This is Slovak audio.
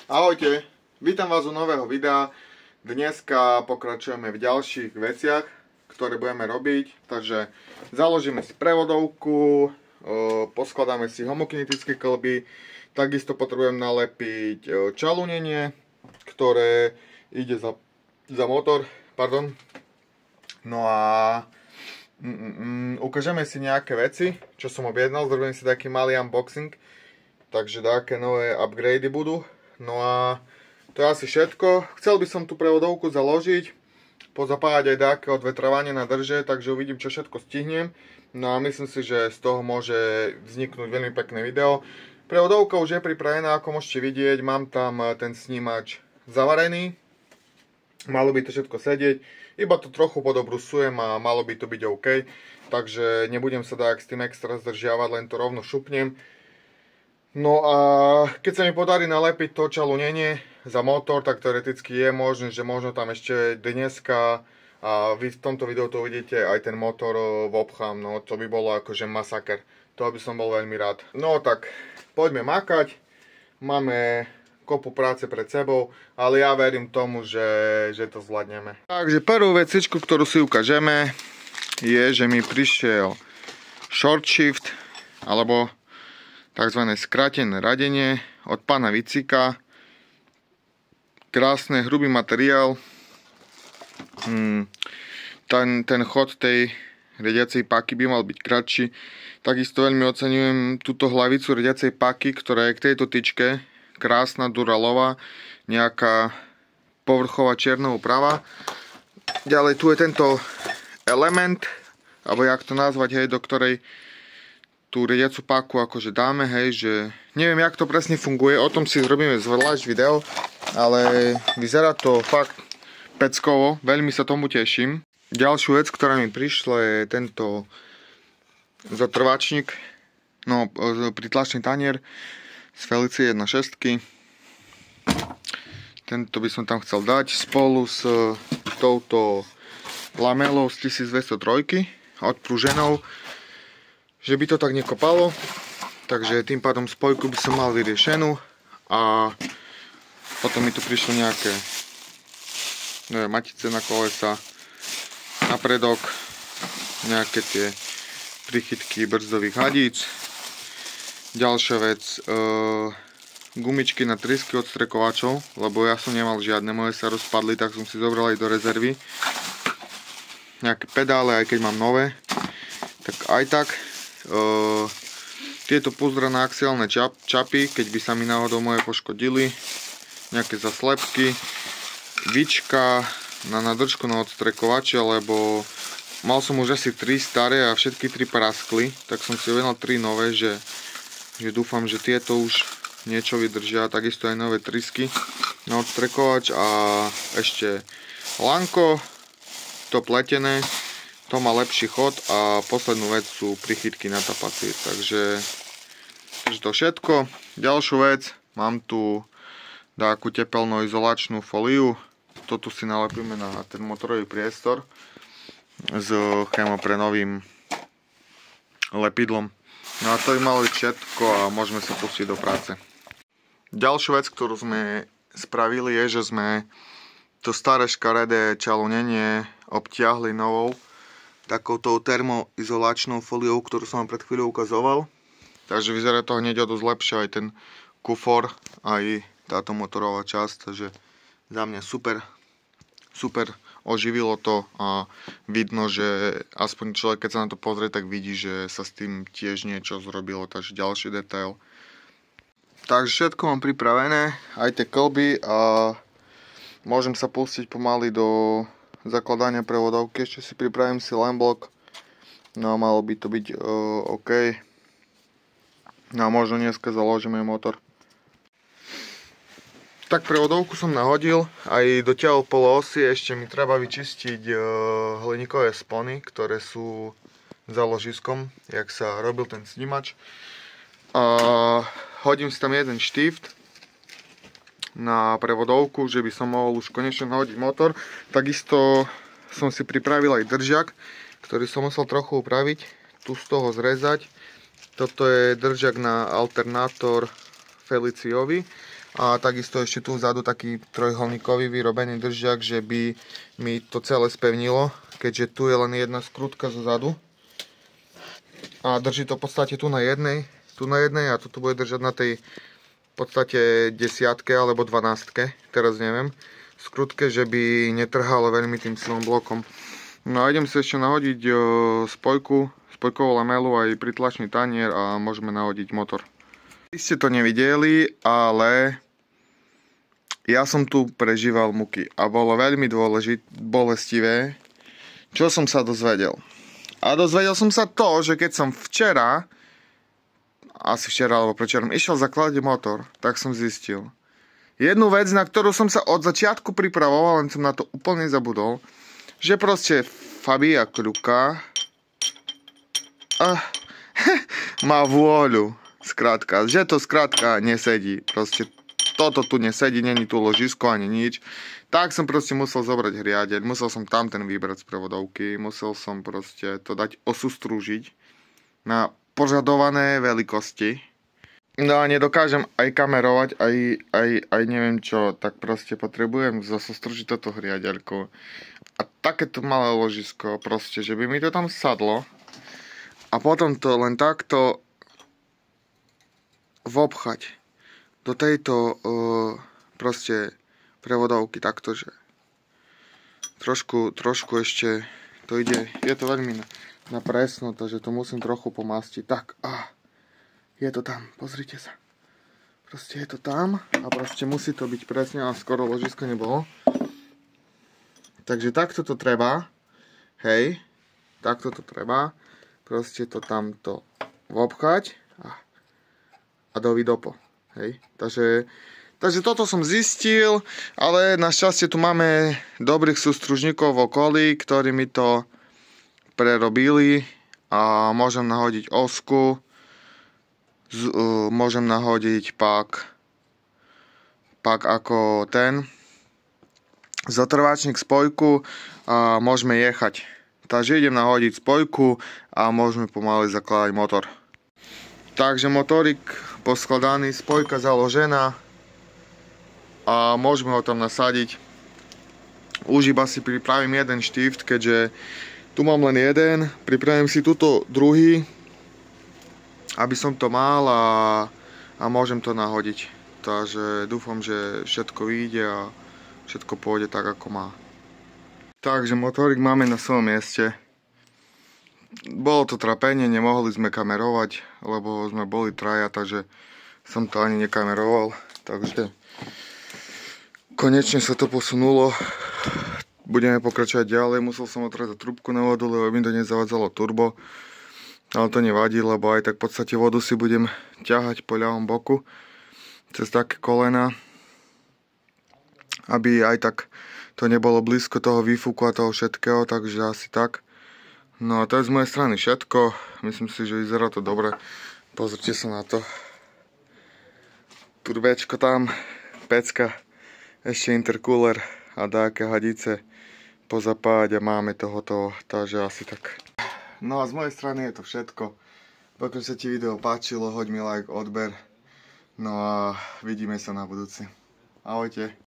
Ahojte, vítam vás u nového videa. Dneska pokračujeme v ďalších veciach, ktoré budeme robiť. Takže založíme si prevodovku, poskladáme si homokinetické klby, takisto potrebujem nalepiť čalúnenie, ktoré ide za motor. No a ukážeme si nejaké veci, čo som objednal, zrobím si taký malý unboxing, takže také nové upgrady budú. No a to je asi všetko. Chcel by som tú prevodovku založiť, pozapájať aj také odvetrovanie na drže, takže uvidím, čo všetko stihnem. No a myslím si, že z toho môže vzniknúť veľmi pekné video. Prevodovka už je pripravená, ako môžete vidieť, mám tam ten snímač zavarený. Malo by to všetko sedieť, iba to trochu podobrusujem a malo by to byť OK. Takže nebudem sa dať s tým extra zdržiavať, len to rovno šupnem. No a keď sa mi podarí nalepiť to čalúnenie za motor, tak teoreticky je možné, že možno tam ešte dneska a vy v tomto videu to uvidíte aj ten motor v obchám, no to by bolo akože masaker. To by som bol veľmi rád. No tak poďme makať, máme kopu práce pred sebou, ale ja verím tomu, že to zvládneme. Takže prvú vecičku, ktorú si ukážeme, je, že mi prišiel short shift, alebo takzvané skrátené radenie od pána Vicika. Krásne, hrubý materiál. Ten chod tej riadiacej páky by mal byť kratší. Takisto veľmi oceňujem túto hlavicu riadiacej páky, ktorá je k tejto tyčke. Krásna, duralová, nejaká povrchová čierna úprava. Ďalej tu je tento element, alebo jak to nazvať, hej, do ktorej tú riadiacu páku akože dáme, hej, že neviem, jak to presne funguje, o tom si zrobíme zvlášť video, ale vyzerá to fakt peckovo, veľmi sa tomu teším. Ďalšiu vec, ktorá mi prišla, je tento zatrvačník, no pritlačný tanier z Felicie 1.6. Tento by som tam chcel dať spolu s touto lamelou z 1203 odprúženou, že by to tak nekopalo, takže tým pádom spojku by som mal vyriešenú a potom mi tu prišlo nejaké matice na kolesa, napredok, nejaké tie prichytky brzdových hadíc. Ďalšia vec, gumičky na trysky od strekovačov, lebo ja som nemal žiadne, moje sa rozpadli, tak som si zobral aj do rezervy. Nejaké pedále, aj keď mám nové, tak aj tak. Tieto pozdrané axiálne čapy, keď by sa mi náhodou moje poškodili, nejaké zaslepky, vička na nádržku na odstrekovače, lebo mal som už asi 3 staré a všetky 3 praskli, tak som si uvedal 3 nové, že dúfam, že tieto už niečo vydržia. Takisto aj nové trysky na odstrekovač a ešte lanko, to pletené. To má lepší chod a poslednú vec sú prichytky na tapacie. Takže to všetko. Ďalšiu vec, mám tu takú tepelno izolačnú fóliu. To tu si nalepíme na ten motorový priestor s chemoprenovým lepidlom. No a to by malo byť všetko a môžeme sa pustiť do práce. Ďalšiu vec, ktorú sme spravili, je, že sme to staré škaredé čalúnenie obtiahli novou takouto termoizolačnou fóliou, ktorú som vám pred chvíľou ukazoval. Takže vyzerá to hneď o dosť lepšie, aj ten kufor, aj táto motorová časť, takže za mňa super oživilo to a vidno, že aspoň človek, keď sa na to pozrie, tak vidí, že sa s tým tiež niečo zrobilo, takže ďalší detail. Takže všetko mám pripravené, aj tie klby a môžem sa pustiť pomaly do zakladania prevodovky. Ešte si pripravím si line block, no a malo by to byť OK. No a možno dneska založíme motor. Tak prevodovku som nahodil, aj dotiahol poloosy, ešte mi treba vyčistiť hliníkové spony, ktoré sú za ložiskom, jak sa robil ten snímač. Hodím si tam jeden štift na prevodovku, že by som mohol už konečne nahodiť motor. Takisto som si pripravil aj držak, ktorý som musel trochu upraviť, tu z toho zrezať. Toto je držak na alternátor Feliciovi A takisto ešte tu vzadu taký trojholníkový vyrobený držiak, že by mi to celé spevnilo, keďže tu je len jedna skrutka zo zadu. A drží to v podstate tu na jednej a tu bude držať na tej v podstate 10 alebo 12, teraz neviem, skrutke, že by netrhalo veľmi tým silom blokom. No a idem si ešte nahodiť spojkovú lamelu aj pritlačný tanier a môžeme nahodiť motor. Vy ste to nevideli, ale ja som tu prežíval muky a bolo veľmi bolestivé, čo som sa dozvedel. A dozvedel som sa to, že keď som včera alebo predčerom išiel zakladať motor, tak som zistil jednu vec, na ktorú som sa od začiatku pripravoval, len som na to úplne zabudol, že proste Fabia Kľuka má vôľu, skrátka, že to skrátka nesedí, proste toto tu nesedí, není tu ložisko ani nič, tak som proste musel zobrať hriadeľ, musel som tam ten vybrať z prevodovky, musel som proste to dať osústružiť na požadované veľkosti. No a nedokážem aj kamerovať, aj neviem čo, tak proste potrebujem zasústružiť toto hriadeľko. A takéto malé ložisko, proste, že by mi to tam sadlo a potom to len takto vopchať do tejto proste prevodovky taktože. Trošku ešte to ide, je to veľmi na presno, takže to musím trochu pomastiť. Tak, je to tam, pozrite sa. Proste je to tam a proste musí to byť presne a skoro ložisko nebolo. Takže takto to treba, hej, takto to treba, proste to tamto vopchať a dovidopo, hej. Takže toto som zistil, ale našťastie tu máme dobrých sústružníkov v okolí, ktorí mi to prerobili a môžem nahodiť osku, môžem nahodiť pak ako ten zotrvačník spojku a môžeme jechať. Takže idem nahodiť spojku a môžeme pomaly zakladať motor. Takže motorik poskladaný, spojka založená a môžeme ho tam nasadiť. Už iba si pripravím jeden štift, keďže tu mám len jeden, pripravím si túto druhý, aby som to mal a môžem to nahodiť. Takže dúfam, že všetko vyjde a všetko pôjde tak, ako má. Takže motorik máme na svojom mieste. Bolo to trápenie, nemohli sme kamerovať, lebo sme boli traja, takže som to ani nekameroval. Takže konečne sa to posunulo. Budeme pokračovať ďalej, musel som otrezať trúbku na vodu, lebo mi to nezavadzalo turbo. Ale to nevadí, lebo aj tak v podstate vodu si budem ťahať po ľavom boku cez také kolena, aby aj tak to nebolo blízko toho výfuku a toho všetkého, takže asi tak. No a to je z mojej strany všetko, myslím si, že vyzerá to dobre. Pozrite sa na to. Turbečko tam, pecka, ešte intercooler a dáke hadice pozapáť a máme to hotovo, takže asi tak. No a z mojej strany je to všetko. Pokiaľ sa ti video páčilo, hoď mi like, odber. No a vidíme sa na budúci. Ahojte.